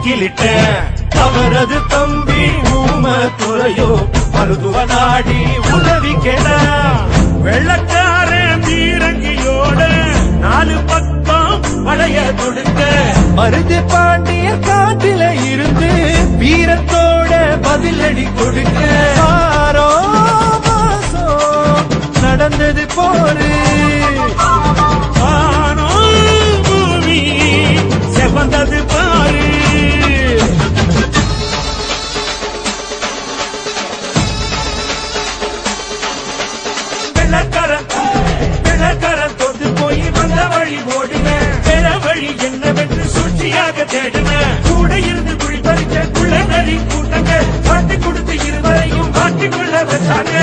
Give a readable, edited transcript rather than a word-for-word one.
வக்கீலிட்டேன். அவரது தம்பி ஊம துறையோ மருத்துவ நாடி உதவி கேட. வெள்ளக்காரன் தீரங்கியோட 4 பக்கம் படைய தொடுக்க. மருது பாண்டிய காட்டில இருந்து வீரத்தோட பதிலடி கொடுக்க. ஆரோ மாசம் நடந்தது போரு. ஆனோ பூமி செவந்தது பாரு. வெள்ளக்காரன் தோத்து போய் வந்த வழி ஓடுவேன். வேற வழி என்னவென்று சூழ்ச்சியாக தேடுவேன். கூட இருந்து குழி பறிக்க குள்ள நரி கூட்டங்க. பாட்டு கொடுத்து இருவரையும் மாட்டிக்கொள்ள வச்சாங்க.